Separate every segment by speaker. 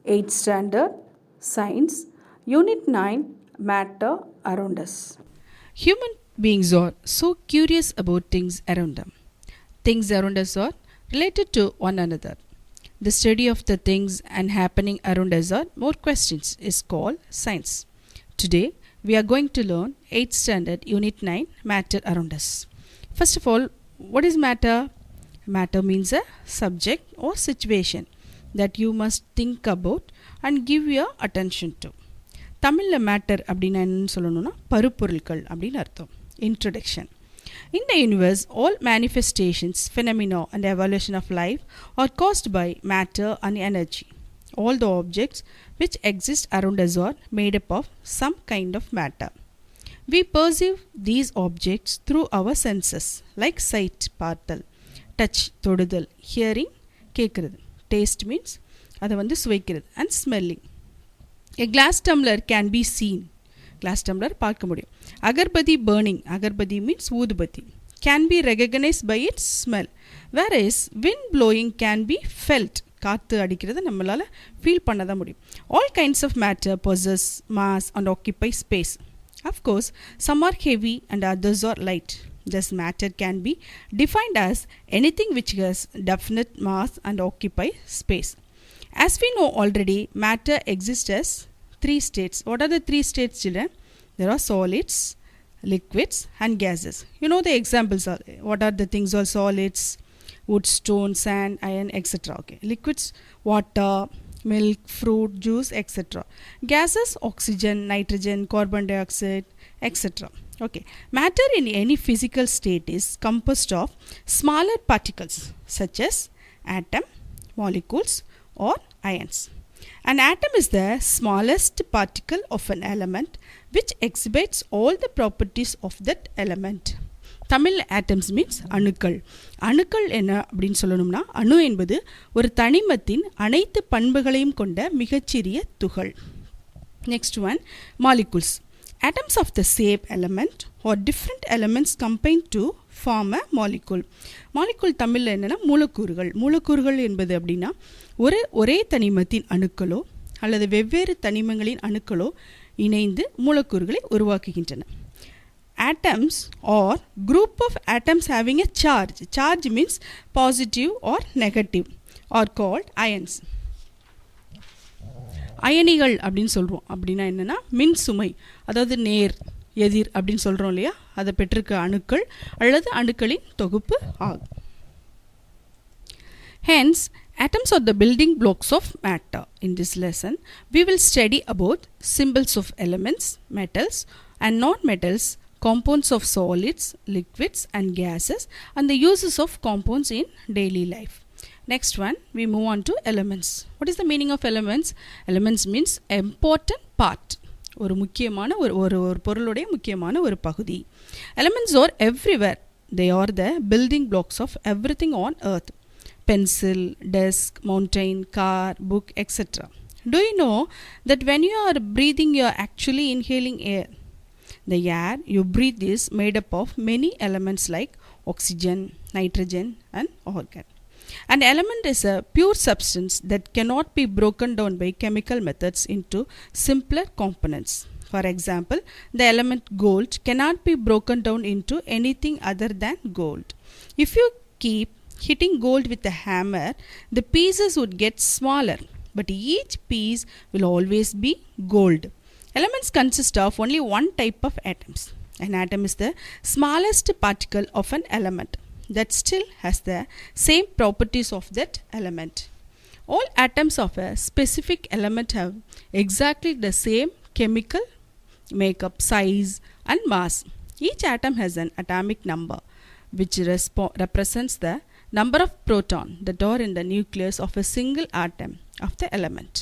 Speaker 1: 8th Standard Science Unit 9 Matter Around Us.
Speaker 2: Human beings are so curious about things around them. Things around us are related to one another. The study of the things and happening around us are more questions is called science. Today we are going to learn 8th Standard Unit 9 Matter Around Us. First of all, what is matter? Matter means a subject or situation that you must think about and give your attention to. தமிழில் matter அப்படின்னா என்னன்னு சொல்லணும்னா பருப்பொருட்கள் அப்படின்னு அர்த்தம். Introduction. In the universe, all manifestations, phenomena and evolution of life are caused by matter and energy. All the objects which exist around us are made up of some kind of matter. We perceive these objects through our senses like sight, பார்த்தல், touch, தொடுதல், hearing, கேட்குறது, taste means அதை சுவைக்கிறது, and smelling. A glass tumbler can be seen. Glass tumbler பார்க்க முடியும். Agarbati burning. Agarbati means ஊதுபத்தி. Can be recognized by its smell. Whereas wind blowing can be felt. காற்று அடிக்கிறது நம்மளால ஃபீல் பண்ண தான் முடியும். All kinds of matter possess mass and occupy space. Of course, some are heavy and others are light. Thus matter can be defined as anything which has definite mass and occupy space. As we know already, matter exists as three states. What are the three states, children? There are solids, liquids and gases. You know the examples are, what are the things are solids? Wood, stone, sand, iron, etc. Okay. Liquids, water, milk, fruit, juice, etc. Gases, oxygen, nitrogen, carbon dioxide, etc. Okay. Matter in any physical state is composed of smaller particles such as atom, molecules or ions. An atom is the smallest particle of an element which exhibits all the properties of that element. Tamil atoms means அணுக்கள். அணுக்கள் என்ன அப்படின்னு சொல்லணும்னா அணு என்பது ஒரு தனிமத்தின் அனைத்து பண்புகளையும் கொண்ட மிகச்சிறிய துகள். Next one, molecules. Atoms of the same element or different elements combine to form a molecule. molecule தமிழில் என்னென்னா மூலக்கூறுகள். மூலக்கூறுகள் என்பது அப்படின்னா ஒரே தனிமத்தின் அணுக்களோ அல்லது வெவ்வேறு தனிமங்களின் அணுக்களோ இணைந்து மூலக்கூறுகளை உருவாக்குகின்றன. Atoms or group of atoms having a charge. Charge means positive or negative are called ions. அயனிகள் அப்படின்னு சொல்கிறோம். அப்படின்னா என்னென்னா மின் சுமை, அதாவது நேர் எதிர் அப்படின்னு சொல்கிறோம் இல்லையா, அதை பெற்றிருக்க அணுக்கள் அல்லது அணுக்களின் தொகுப்பு ஆகும். Hence, atoms are the building blocks of matter. In this lesson, we will study about symbols of elements, metals and non-metals, compounds of solids, liquids and gases, and the uses of compounds in daily life. Next one, we move on to elements. What is the meaning of elements? Elements means important part. ஒரு முக்கியமான ஒரு பொருளுடைய முக்கியமான ஒரு பகுதி. Elements are everywhere. They are the building blocks of everything on earth. Pencil, desk, mountain, car, book, etc. Do you know that when you are breathing, you are actually inhaling air? The air you breathe is made up of many elements like oxygen, nitrogen and argon. An element is a pure substance that cannot be broken down by chemical methods into simpler components. For example, the element gold cannot be broken down into anything other than gold. If you keep hitting gold with a hammer, the pieces would get smaller, but each piece will always be gold. Elements consist of only one type of atoms. An atom is the smallest particle of an element that still has the same properties of that element. All atoms of a specific element have exactly the same chemical makeup, size and mass. Each atom has an atomic number which represents the number of protons that are in the nucleus of a single atom of the element.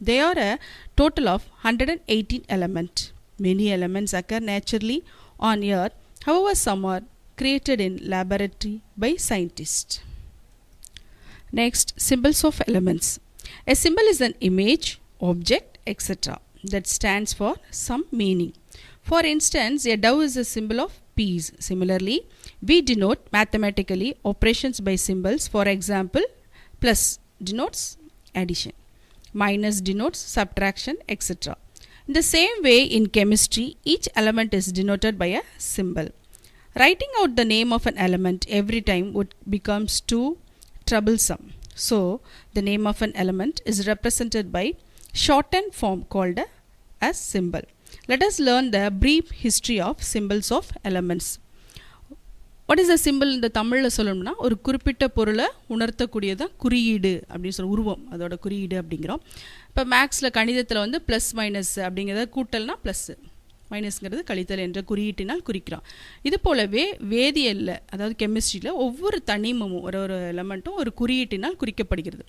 Speaker 2: There are a total of 118 elements. Many elements occur naturally on earth. However, some are created in laboratory by scientists. Next, symbols of elements. A symbol is an image, object, etc. that stands for some meaning. For instance, a dove is a symbol of peace. Similarly, we denote mathematically operations by symbols. For example, plus denotes addition. minus denotes subtraction, etc. In the same way, in chemistry, each element is denoted by a symbol. Writing out the name of an element every time would becomes too troublesome. So, the name of an element is represented by shortened form called a symbol. Let us learn the brief history of symbols of elements. What is a simple இந்த தமிழில் சொல்லணும்னா ஒரு குறிப்பிட்ட பொருளை உணர்த்தக்கூடியதான் குறியீடு அப்படின்னு சொல்ல உருவம் அதோட குறியீடு அப்படிங்கிறோம். இப்போ மேக்ஸில் கணிதத்தில் வந்து ப்ளஸ் மைனஸ் அப்படிங்கிறத கூட்டல்னா ப்ளஸ்ஸு, மைனஸ்ங்கிறது கழித்தல் என்ற குறியீட்டினால் குறிக்கிறோம். இது போலவே வேதியியலில் அதாவது கெமிஸ்ட்ரியில் ஒவ்வொரு தனிமமும் ஒரு எலமெண்ட்டும் ஒரு குறியீட்டினால் குறிக்கப்படுகிறது.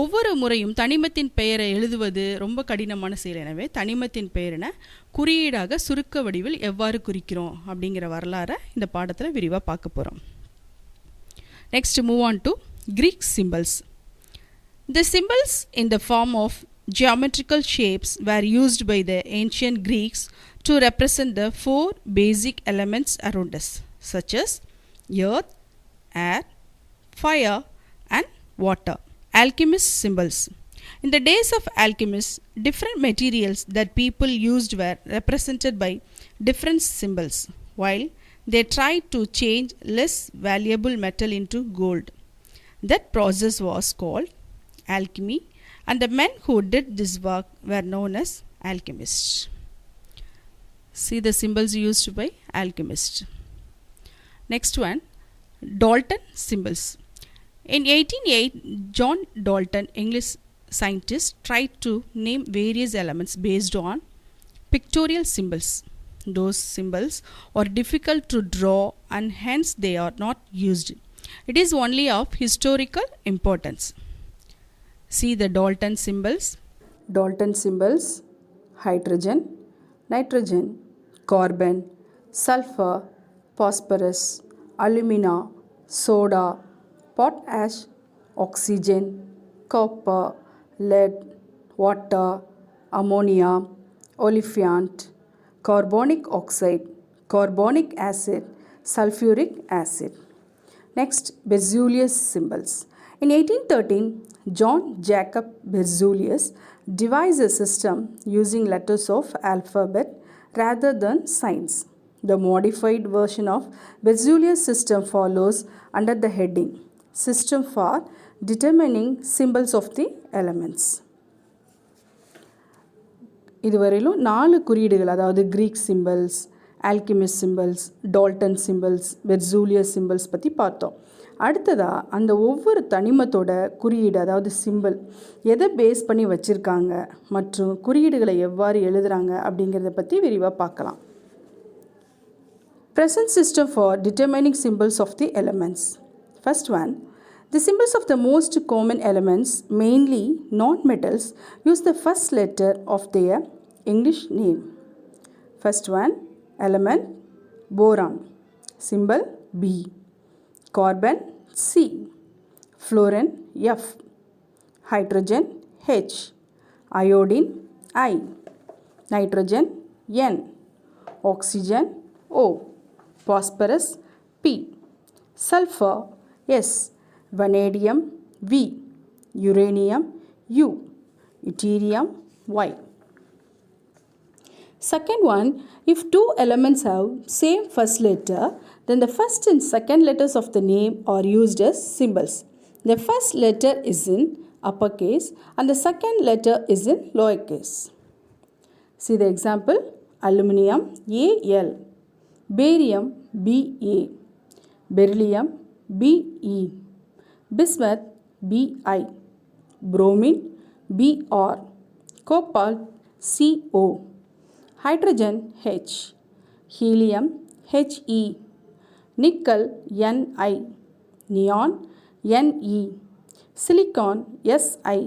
Speaker 2: ஒவ்வொரு முறையும் தனிமத்தின் பெயரை எழுதுவது ரொம்ப கடினமான செயல். எனவே தனிமத்தின் பெயரினை குறியீடாக சுருக்க வடிவில் எவ்வாறு குறிக்கிறோம் அப்படிங்கிற வரலாறை இந்த பாடத்தில் விரிவாக பார்க்க போகிறோம். Next move on to Greek symbols. The symbols in the form of geometrical shapes were used by the ancient Greeks to represent the four basic elements around us, such as earth, air, fire, and water. Alchemist symbols. In the days of alchemists, different materials that people used were represented by different symbols, while they tried to change less valuable metal into gold. That process was called alchemy, and the men who did this work were known as alchemists. See the symbols used by alchemists. Next one, Dalton symbols. In 1808, John Dalton, English scientist, tried to name various elements based on pictorial symbols. Those symbols are difficult to draw and hence they are not used. It is only of historical importance. See the Dalton symbols.
Speaker 1: Dalton symbols: hydrogen, nitrogen, carbon, sulfur, phosphorus, alumina, soda, potash, oxygen, copper, lead, water, ammonia, olefiant, carbonic oxide, carbonic acid, sulfuric acid. Next, Berzelius symbols. In 1813, John Jacob Berzelius devised a system using letters of alphabet rather than signs. The modified version of Berzelius system follows under the heading System for Determining Symbols of the Elements. இதுவரையிலும் 4 குறியீடுகள், அதாவது Greek symbols, alchemist symbols, Dalton symbols, Berzelius symbols பற்றி பார்த்தோம். அடுத்ததாக அந்த ஒவ்வொரு தனிமத்தோட குறியீடு, அதாவது சிம்பிள் எதை பேஸ் பண்ணி வச்சுருக்காங்க மற்றும் குறியீடுகளை எவ்வாறு எழுதுகிறாங்க அப்படிங்கிறத பற்றி விரிவாக பார்க்கலாம். Present system for determining symbols of the elements. First one, the symbols of the most common elements, mainly non-metals, use the first letter of their English name. First one, element boron, symbol B. Carbon C, fluorine F, hydrogen H, iodine I, nitrogen N, oxygen O, phosphorus P, sulfur S, vanadium V, uranium U, deuterium Y. Second one, if two elements have same first letter, then the first and second letters of the name are used as symbols. The first letter is in uppercase and the second letter is in lowercase. See the example: aluminium Al, barium Ba, beryllium Be, bismuth Bi, bromine Br, cobalt Co, hydrogen H, helium He, nickel Ni, neon Ne, silicon Si,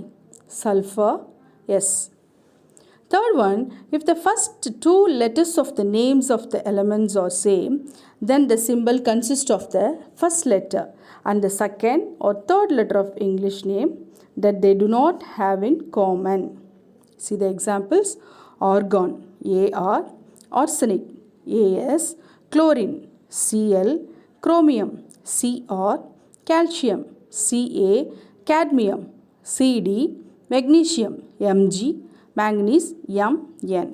Speaker 1: sulfur S. Third one, if the first two letters of the names of the elements are same, then the symbol consists of the first letter and the second or third letter of English name that they do not have in common. See the examples: argon Ar, arsenic As, chlorine Cl, chromium Cr, calcium Ca, cadmium Cd, magnesium Mg, manganese Mn.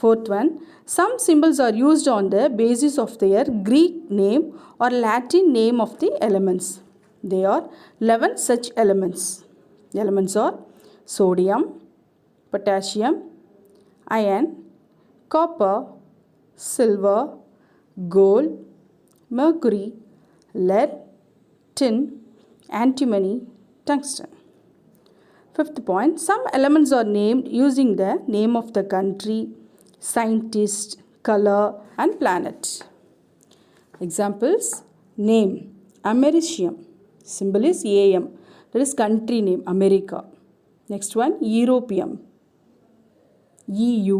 Speaker 1: Fourth one, some symbols are used on the basis of their Greek name or Latin name of the elements. There are 11 such elements. The elements are sodium, potassium, iron, copper, silver, gold, mercury, lead, tin, antimony, tungsten. Fifth point, some elements are named using the name of the country, scientist, color and planet. Examples, name, Americium, symbol is Am, that is country name, America. Next one, Europium, EU,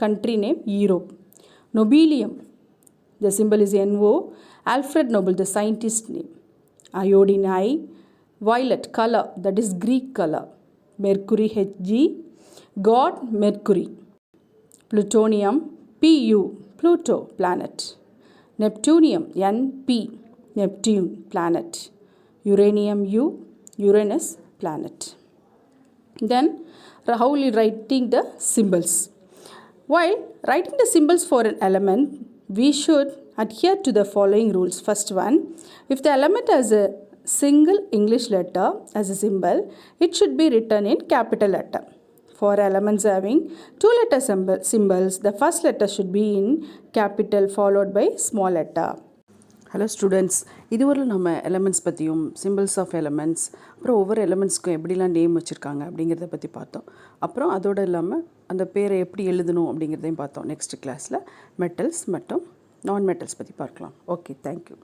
Speaker 1: country name, Europe. Nobelium, the symbol is NO, Alfred Nobel, the scientist name. Iodine I, violet, color, that is Greek color. Mercury Hg, god Mercury. Plutonium Pu, Pluto, planet. Neptunium Np, Neptune, planet. Uranium U, Uranus, planet. Then how will you writing the symbols? While writing the symbols for an element, we should adhere to the following rules. First one, if the element has a single English letter as a symbol, it should be written in capital letter. For elements having two letter symbols, the first letter should be in capital followed by small letter.
Speaker 3: Hello students, இதுவரை நம்ம elements பற்றியும் symbols of elements அப்புறம் ஒவ்வொரு எலமெண்ட்ஸ்க்கும் எப்படிலாம் name வச்சுருக்காங்க அப்படிங்கிறத பற்றி பார்த்தோம். அப்புறம் அதோடு இல்லாமல் அந்த பேரை எப்படி எழுதணும் அப்படிங்கிறதையும் பார்த்தோம். நெக்ஸ்ட் கிளாஸில் மெட்டல்ஸ் மற்றும் நான் மெட்டல்ஸ் பற்றி பார்க்கலாம். Okay, thank you.